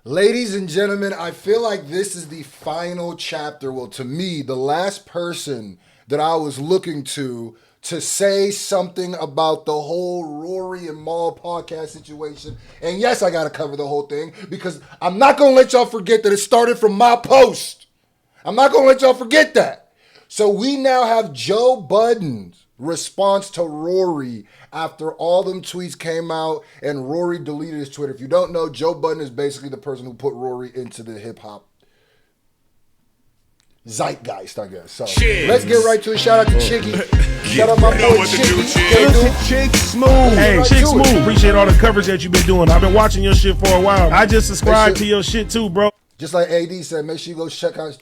Ladies and gentlemen, I feel like this is the final chapter. Well, to me, the last person that I was looking to say something about the whole Rory and Maul podcast situation. And yes, I got to cover the whole thing because I'm not going to let y'all forget that it started from my post. I'm not going to let y'all forget that. So we now have Joe Budden's response to Rory after all them tweets came out and Rory deleted his Twitter. If you don't know, Joe Budden is basically the person who put Rory into the hip hop zeitgeist, I guess. So let's get right to it. Shout out to Chicky. Shout out my boy Chicky. Chick Smooth. Hey, Chick Smooth. Appreciate all the coverage that you've been doing. I've been watching your shit for a while. I just subscribed to your shit too, bro. Just like AD said, make sure you go check out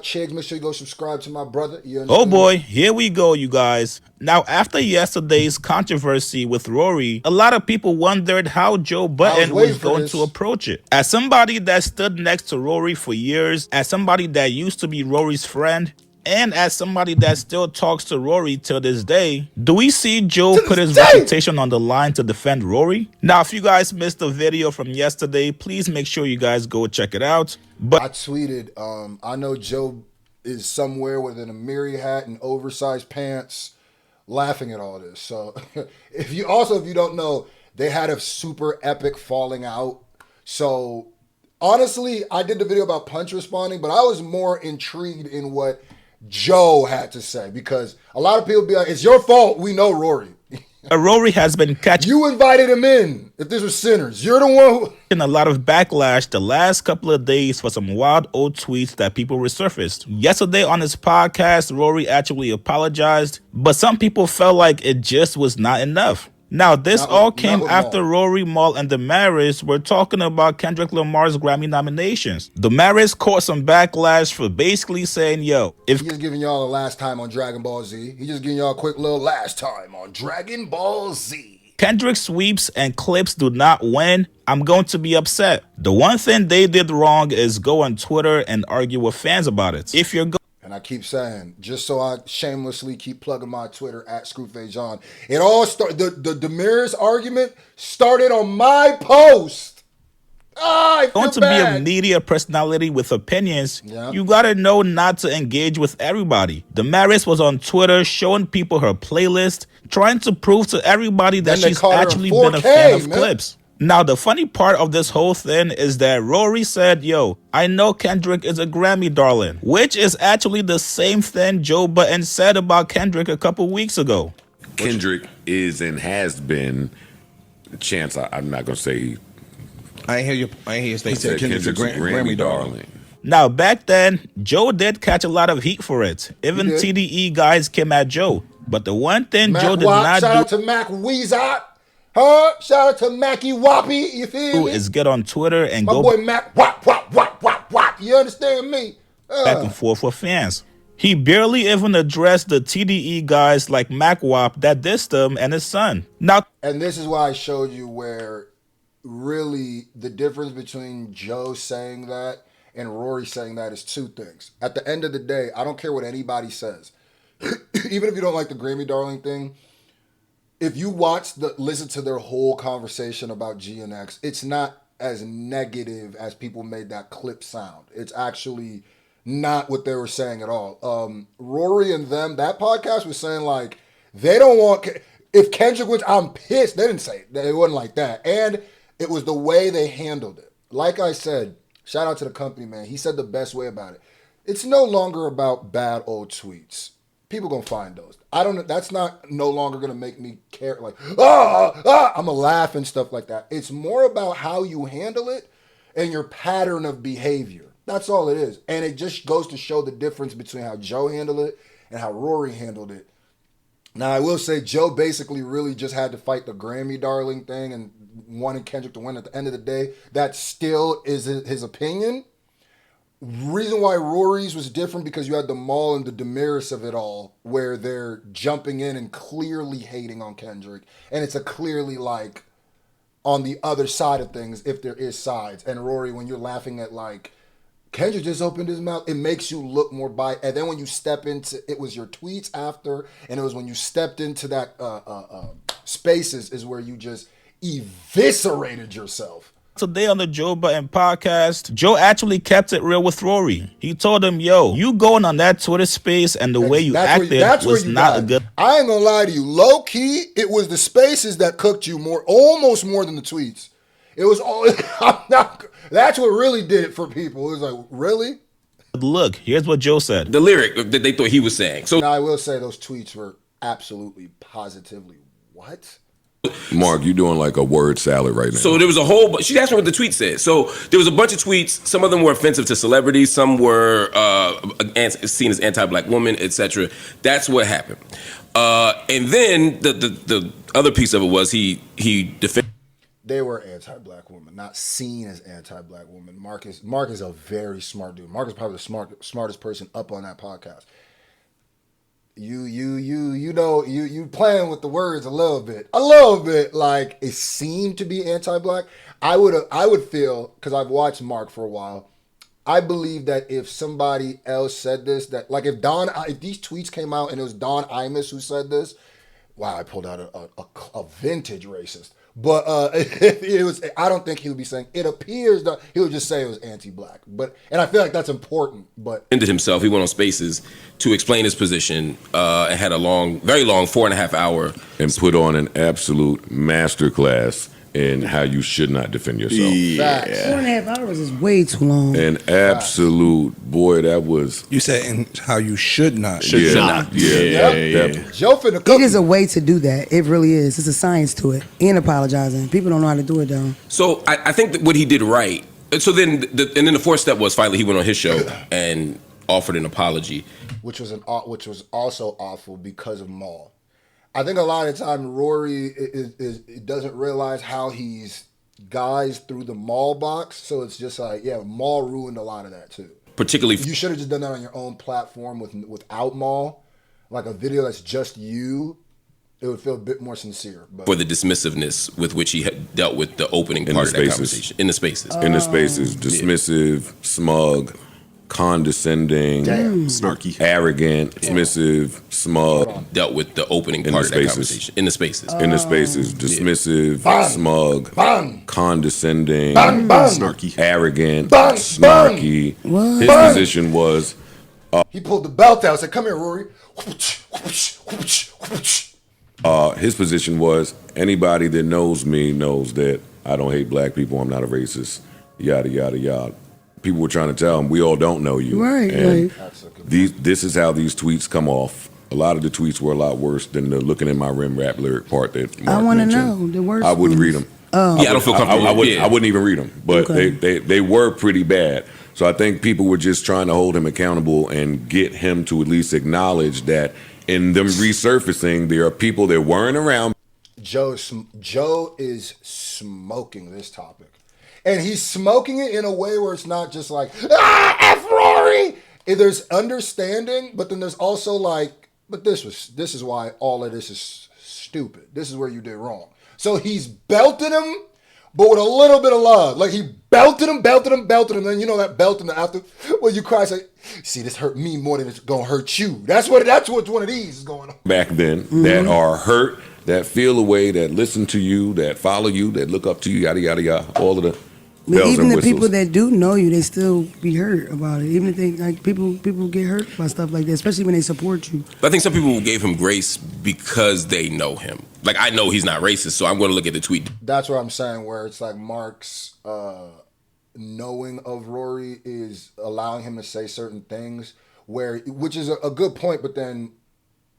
Chigs. Make sure you go subscribe to my brother. Oh boy, here we go, you guys. Now, after yesterday's controversy with Rory, a lot of people wondered how Joe Budden was going to approach it. As somebody that stood next to Rory for years, as somebody that used to be Rory's friend, and as somebody that still talks to Rory till this day, do we see Joe put his reputation on the line to defend Rory? Now, if you guys missed the video from yesterday, please make sure you guys go check it out. But I tweeted, I know Joe is somewhere within a Miri hat and oversized pants laughing at all this. So if you don't know, they had a super epic falling out. So honestly, I did the video about Punch responding, but I was more intrigued in what Joe had to say because a lot of people be like, it's your fault. We know Rory. Rory has been catching. You invited him in. If this was sinners, you're the one who. A lot of backlash the last couple of days for some wild old tweets that people resurfaced. Yesterday on his podcast, Rory actually apologized, but some people felt like it just was not enough. Now, this all came after Rory, Maul, and Damaris were talking about Kendrick Lamar's Grammy nominations. Damaris caught some backlash for basically saying, yo, if he's just giving y'all a last time on Dragon Ball Z. He's just giving y'all a quick little last time on Dragon Ball Z. Kendrick sweeps and clips do not win, I'm going to be upset. The one thing they did wrong is go on Twitter and argue with fans about it. If you're and I keep saying, just so I shamelessly keep plugging my Twitter at Screwface it all started, the Damaris argument started on my post. I feel to be a media personality with opinions, you gotta know not to engage with everybody. Damaris was on Twitter showing people her playlist, trying to prove to everybody that she's actually been a fan of clips. Now, the funny part of this whole thing is that Rory said, yo, I know Kendrick is a Grammy darling, which is actually the same thing Joe Budden said about Kendrick a couple weeks ago. Kendrick is and has been, Chance, I'm not going to say. I ain't hear you say Kendrick's a Grammy darling. Now, back then, Joe did catch a lot of heat for it. Even TDE guys came at Joe. But the one thing Joe did not do... Shout out to Mac Weezot. Shout out to Mackie Whoppy, you feel me? Is get on Twitter and my go boy Mac whop. You understand me? Back and forth with fans. He barely even addressed the TDE guys like Mac Wop that dissed him and his son. Now, and this is why I showed you where really the difference between Joe saying that and Rory saying that is two things. At the end of the day, I don't care what anybody says. Even if you don't like the Grammy darling thing, if you listen to their whole conversation about GNX, it's not as negative as people made that clip sound. It's actually not what they were saying at all. Rory and them, that podcast was saying like, they don't want, if Kendrick wins, I'm pissed. They didn't say it. It wasn't like that. And it was the way they handled it. Like I said, shout out to the company, man. He said the best way about it. It's no longer about bad old tweets. People gonna find those. I don't know. That's not no longer gonna make me care. Like, I'm gonna laugh and stuff like that. It's more about how you handle it and your pattern of behavior. That's all it is. And it just goes to show the difference between how Joe handled it and how Rory handled it. Now, I will say Joe basically really just had to fight the Grammy darling thing and wanted Kendrick to win at the end of the day. That still is his opinion. Reason why Rory's was different because you had the Maul and the Damaris of it all where they're jumping in and clearly hating on Kendrick. And it's a clearly like on the other side of things if there is sides. And Rory, when you're laughing at like, Kendrick just opened his mouth, it makes you look more biased. And then when you step into, it was your tweets after, and it was when you stepped into that spaces is where you just eviscerated yourself. Today on the Joe Budden podcast, Joe actually kept it real with Rory. He told him, yo, you going on that Twitter space and the way you acted was not a good... I ain't gonna lie to you. Low key, it was the spaces that cooked you almost more than the tweets. It was all... that's what really did it for people. It was like, really? Look, here's what Joe said. The lyric that they thought he was saying. So now, I will say those tweets were absolutely, positively, what? Mark, you doing like a word salad right now. So there was a whole... She asked me what the tweet said. So there was a bunch of tweets. Some of them were offensive to celebrities. Some were seen as anti-black women, etc. That's what happened. And then the other piece of it was he defended... They were anti-black women, not seen as anti-black women. Mark is a very smart dude. Mark is probably the smartest person up on that podcast. You know, you playing with the words a little bit. Like it seemed to be anti-black. I would feel, because I've watched Mark for a while, I believe that if somebody else said this, that like if these tweets came out and it was Don Imus who said this, wow, I pulled out a vintage racist. But it was, I don't think he would be saying, it appears that he would just say it was anti-black. And I feel like that's important. But ended himself. He went on Spaces to explain his position and had a very long 4.5 hour. And put on an absolute masterclass in how you should not defend yourself. Yeah. 4.5 hours is way too long. An absolute, boy, that was... You said in how you should not. Should not. Yeah. Joe finna cook. It is a way to do that. It really is. It's a science to it. And apologizing. People don't know how to do it, though. So I think that what he did right. So then, the fourth step was finally he went on his show and offered an apology, which was also awful because of Maul. I think a lot of the time Rory doesn't realize how he's guys through the Maul box. So it's just like, yeah, Maul ruined a lot of that too. Particularly, you should have just done that on your own platform without Maul, like a video that's just you. It would feel a bit more sincere. But. For the dismissiveness with which he had dealt with the opening part of that conversation. In the spaces. Dismissive, smug, condescending, snarky, arrogant, dismissive, smug. Dealt with the opening part of that conversation. In the spaces. Dismissive, smug, condescending, snarky, arrogant, snarky. His position was... he pulled the belt out and said, come here, Rory. His position was, anybody that knows me knows that I don't hate black people, I'm not a racist, yada, yada, yada. People were trying to tell him, we all don't know you. Right, and this is how these tweets come off. A lot of the tweets were a lot worse than the looking in my rim rap lyric part that Mark I want to mentioned. know the worst I wouldn't read them. Oh. Yeah, I don't feel comfortable. I wouldn't even read them. But they were pretty bad. So I think people were just trying to hold him accountable and get him to at least acknowledge that in them resurfacing, there are people that weren't around. Joe is smoking this topic. And he's smoking it in a way where it's not just like, F Rory! There's understanding, but then there's also like, but this is why all of this is stupid. This is where you did wrong. So he's belting him, but with a little bit of love. Like he belted him. Then you know that belt in the after, when you cry, say, see, this hurt me more than it's gonna hurt you. That's what one of these is going on. Back then, that are hurt, that feel a way, that listen to you, that follow you, that look up to you, yada, yada, yada, all of the... But even the people that do know you, they still be hurt about it. Even if they like people get hurt by stuff like that, especially when they support you. But I think some people gave him grace because they know him. Like I know he's not racist, so I'm going to look at the tweet. That's what I'm saying. Where it's like Mark's knowing of Rory is allowing him to say certain things, which is a good point. But then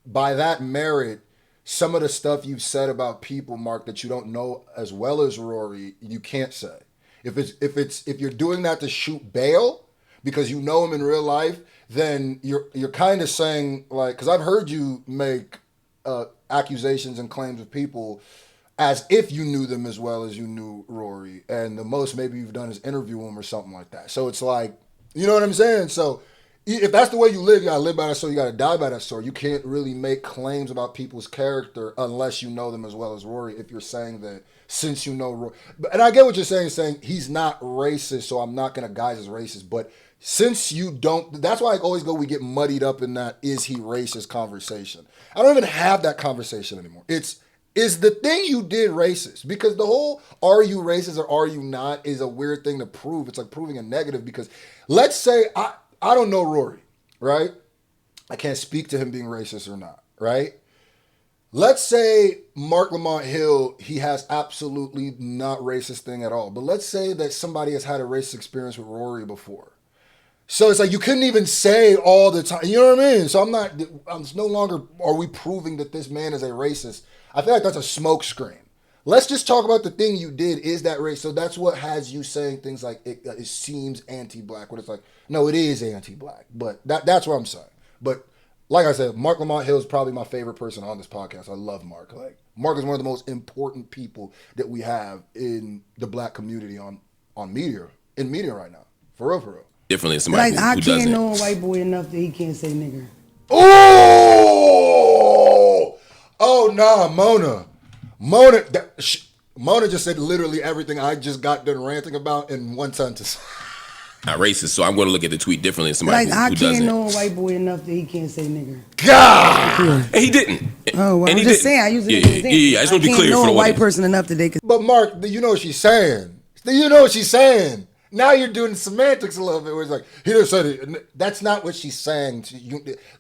by that merit, some of the stuff you've said about people, Mark, that you don't know as well as Rory, you can't say. If you're doing that to shoot bail because you know him in real life, then you're kind of saying, like, because I've heard you make accusations and claims of people as if you knew them as well as you knew Rory, and the most maybe you've done is interview him or something like that. So it's like, you know what I'm saying? So if that's the way you live, you gotta live by that sword, you gotta die by that sword. You can't really make claims about people's character unless you know them as well as Rory, if you're saying that since you know Rory. And I get what you're saying he's not racist, so I'm not gonna guise as racist, but since you don't, that's why we get muddied up in that is he racist conversation. I don't even have that conversation anymore. It's is the thing you did racist? Because the whole are you racist or are you not is a weird thing to prove. It's like proving a negative because let's say I don't know Rory, right? I can't speak to him being racist or not, right? Let's say Mark Lamont Hill, he has absolutely not racist thing at all. But let's say that somebody has had a racist experience with Rory before. So it's like you couldn't even say all the time. You know what I mean? So I'm no longer, are we proving that this man is a racist? I feel like that's a smoke screen. Let's just talk about the thing you did. Is that race? So that's what has you saying things like it seems anti-black. When it's like, no, it is anti-black. But that's what I'm saying. But like I said, Mark Lamont Hill is probably my favorite person on this podcast. I love Mark. Like Mark is one of the most important people that we have in the black community on media right now. For real. Differently than somebody like who I doesn't. can't know a white boy enough that he can't say nigger. Oh nah, Mona just said literally everything I just got done ranting about in one sentence. Not racist, so I'm going to look at the tweet differently than somebody Like who I doesn't. can't know a white boy enough that he can't say nigger. God. And he didn't. Oh, well, And I'm he just didn't. saying. I usually Yeah. I just want to be clear know for the a white audience. person enough that they could. But Mark, you know what she's saying. You know what she's saying. Now you're doing semantics a little bit where it's like, he just said it. That's not what she's saying.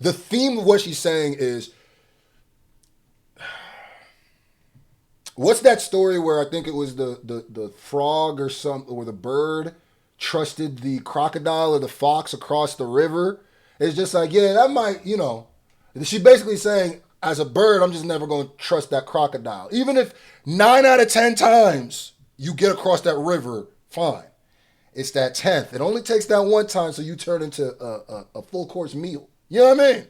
The theme of what she's saying is, what's that story where I think it was the frog or something, or the bird trusted the crocodile or the fox across the river? It's just like, yeah, that might, she's basically saying, as a bird, I'm just never going to trust that crocodile. Even if 9 out of 10 times you get across that river, fine. It's that 10th. It only takes that one time so you turn into a full course meal. You know what I mean?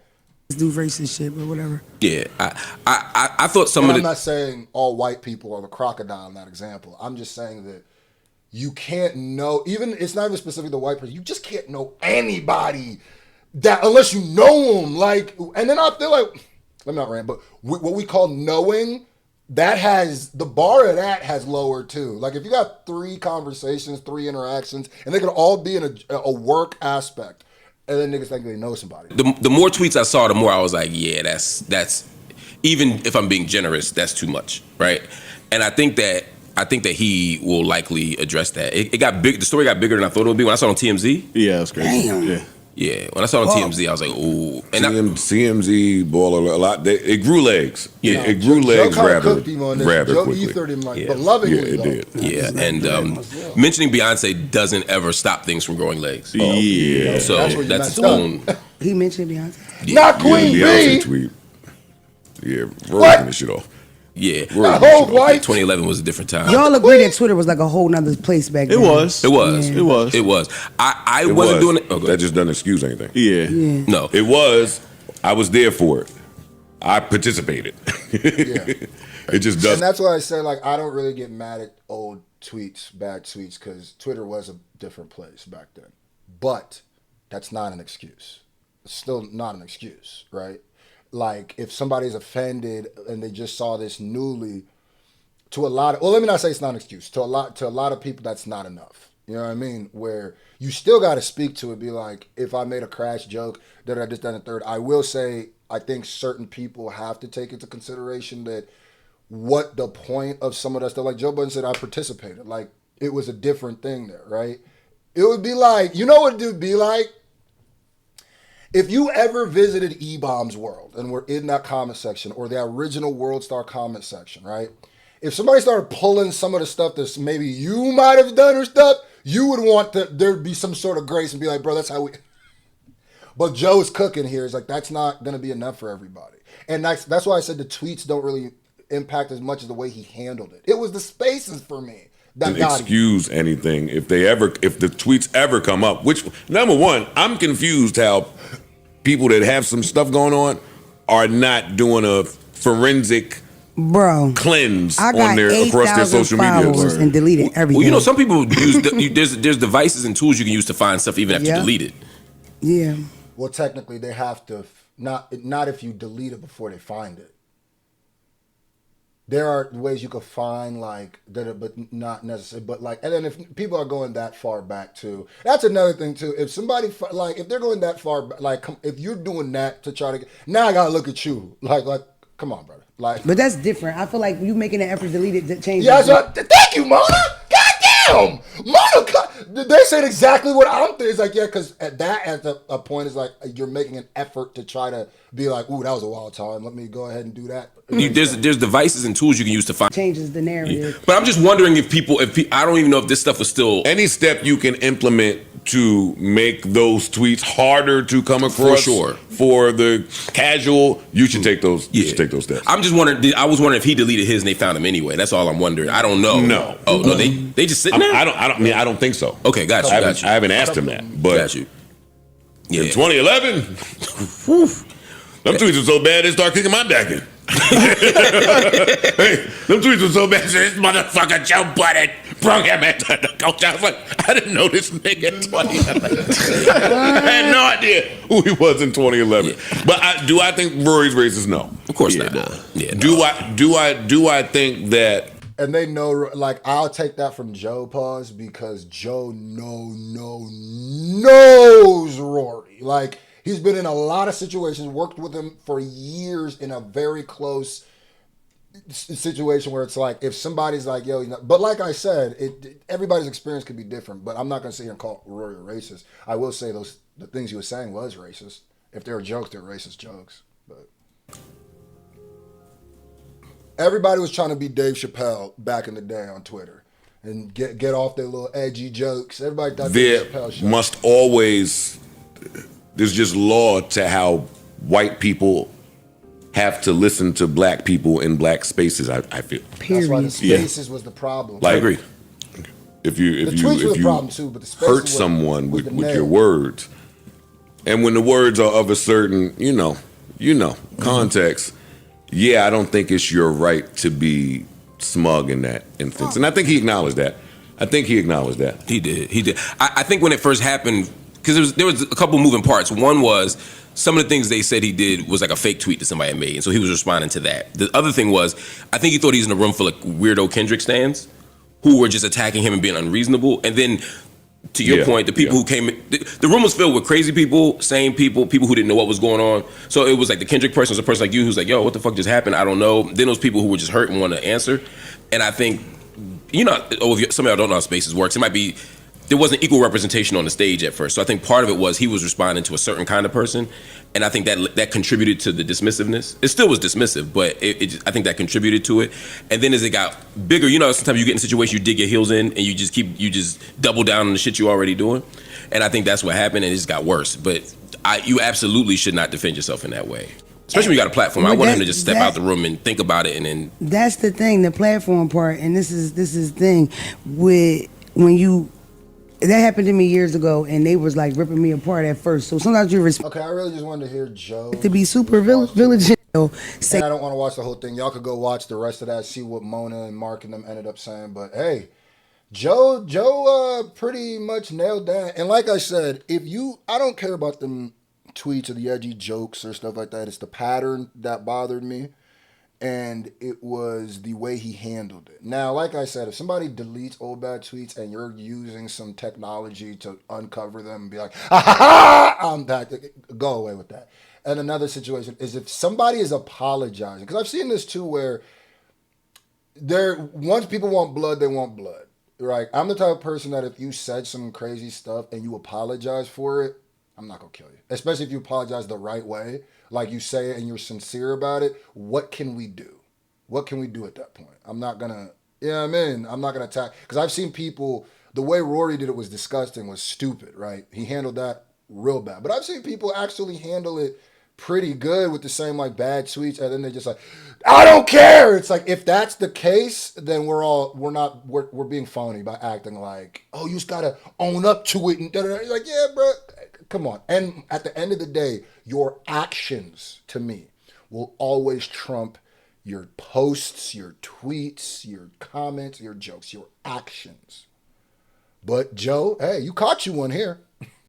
Do racist shit, but whatever. Yeah, I thought some And of I'm the. not saying all white people are the crocodile in that example. I'm just saying that you can't know, even, it's not even specific to white person, you just can't know anybody that unless you know them. Like, and then I feel like, let me not rant, but what we call knowing, that has, the bar of that has lowered too. Like if you got 3 conversations, 3 interactions, and they could all be in a work aspect, and then niggas think they know somebody. The more tweets I saw, the more I was like, yeah, that's even if I'm being generous, that's too much, right? And I think that he will likely address that. It got big. The story got bigger than I thought it would be when I saw it on TMZ. Yeah, that's crazy. Damn. Yeah, when I saw it on TMZ, I was like, ooh. And CMZ boiled a lot. It grew legs. Yeah. It grew legs Joe rather cooked him on this. quickly. Joe ethered him like, but lovingly. Yeah, it though. did. yeah, and mentioning Beyonce doesn't ever stop things from growing legs. Yeah. So That's where you that's its messed own. He mentioned Beyonce. Not Queen Beyonce B. tweet. Yeah, What? rolling this shit off. Yeah, That whole white. 2011 was a different time. Y'all agree that Twitter was like a whole nother place back then. It was. It was. It was. It was. I It wasn't was. doing it. Oh, go That ahead. just doesn't excuse anything. Yeah. Yeah. No. It was. I was there for it. I participated. It just And doesn't. that's why I said, like, I don't really get mad at old tweets, bad tweets, because Twitter was a different place back then. But that's not an excuse. It's still not an excuse, right? Like, if somebody's offended and they just saw this newly, to a lot of, well, let me not say it's not an excuse. To a lot of people, that's not enough. You know what I mean? Where you still got to speak to it, be like, if I made a crash joke, that I just done a third, I will say, I think certain people have to take into consideration that what the point of some of that stuff, like Joe Budden said, I participated. Like, it was a different thing there, right? It would be like, you know what it would be like? If you ever visited E-Bomb's world and were in that comment section or the original World Star comment section, right? If somebody started pulling some of the stuff that maybe you might have done or stuff, you would want there'd be some sort of grace and be like, bro, that's how we... But Joe's cooking here is like, that's not going to be enough for everybody. And that's why I said the tweets don't really impact as much as the way he handled it. It was the spaces for me that got him. Excuse anything if the tweets ever come up. Which, number one, I'm confused how people that have some stuff going on are not doing a forensic cleanse I on got their across their 8,000 social media. followers and deleted everything. Well, you know, some people use there's devices and tools you can use to find stuff even after you delete it. Yeah. Well, technically, they have to not if you delete it before they find it. There are ways you could find like that, but not necessarily. But like, and then if people are going that far back too, that's another thing too. If somebody like if they're going that far, like if you're doing that to try to get, now I gotta look at you like Come on, brother. Like, but that's different. I feel like you making an effort to delete it to change. Yeah, thank you, Mona. Goddamn, Mona. They said exactly what I'm thinking. It's like, yeah, because at a point, it's like you're making an effort to try to be like, ooh, that was a wild time. Let me go ahead and do that. There's devices and tools you can use to find changes the narrative. Yeah. But I'm just wondering if I don't even know if this stuff was still any step you can implement to make those tweets harder to come across. For sure. For the casual, you should take those. You should take those steps. I'm just wondering. I was wondering if he deleted his and they found him anyway. That's all I'm wondering. I don't know. No. Oh no, they just sitting there. I don't think so. Okay, got you. I haven't asked him that, but got you. Yeah. In 2011, them tweets were so bad they start kicking my back in. Hey, them tweets were so bad. This motherfucker Joe Budden broke him into the coach. I was like, I didn't know this nigga in 2011. I had no idea who he was in 2011. Yeah. But do I think Rory's racist? No, of course not. Yeah, do I think that? And they know, like, I'll take that from Joe, pause, because Joe knows Rory. Like, he's been in a lot of situations, worked with him for years in a very close situation where it's like, if somebody's like, yo, but like I said, everybody's experience could be different, but I'm not going to sit here and call Rory a racist. I will say the things he was saying was racist. If they were jokes, they're racist jokes. But everybody was trying to be Dave Chappelle back in the day on Twitter and get off their little edgy jokes. Everybody thought Dave Chappelle show. Must always, there's just law to how white people have to listen to black people in black spaces. I feel. That's why the spaces was the problem. Like, I agree. If you problem too, but the hurt someone with your words, and when the words are of a certain context, yeah, I don't think it's your right to be smug in that instance. And I think he acknowledged that. He did. I think when it first happened, because there was a couple moving parts. One was some of the things they said he did was like a fake tweet that somebody had made, and so he was responding to that. The other thing was, I think he thought he was in a room full of weirdo Kendrick stans who were just attacking him and being unreasonable. And then, to your point, the people who came, the room was filled with crazy people, sane people who didn't know what was going on. So it was like the Kendrick person was a person like you who's like, yo, what the fuck just happened? I don't know. Then those people who were just hurt and want to answer. And I think, if some of y'all don't know how Spaces works, it might be, there wasn't equal representation on the stage at first. So I think part of it was he was responding to a certain kind of person. And I think that contributed to the dismissiveness. It still was dismissive, but I think that contributed to it. And then as it got bigger, sometimes you get in a situation you dig your heels in and you just double down on the shit you're already doing. And I think that's what happened, and it just got worse. But you absolutely should not defend yourself in that way. Especially when you got a platform. I want him to just step out the room and think about it, and then. That's the thing, the platform part, and this is the thing with when you. That happened to me years ago, and they was like ripping me apart at first. So sometimes you respect. Okay, I really just wanted to hear Joe to be super villain. And I don't want to watch the whole thing. Y'all could go watch the rest of that, see what Mona and Mark and them ended up saying. But hey, Joe pretty much nailed that. And like I said, I don't care about them tweets or the edgy jokes or stuff like that. It's the pattern that bothered me. And it was the way he handled it. Now, like I said, if somebody deletes old bad tweets and you're using some technology to uncover them and be like, I'm back, go away with that. And another situation is if somebody is apologizing, because I've seen this too where once people want blood, they want blood, right? I'm the type of person that if you said some crazy stuff and you apologize for it, I'm not going to kill you. Especially if you apologize the right way. Like you say it and you're sincere about it, what can we do? What can we do at that point? I'm not going to, I'm not going to attack. Because I've seen people, the way Rory did it was disgusting, was stupid, right? He handled that real bad. But I've seen people actually handle it pretty good with the same like bad tweets, and then they're just like, I don't care. It's like, if that's the case, then we're being phony by acting like, oh, you just got to own up to it. And da-da-da. You're like, yeah, bro. Come on. And at the end of the day, your actions, to me, will always trump your posts, your tweets, your comments, your jokes, your actions. But Joe, hey, you caught you one here.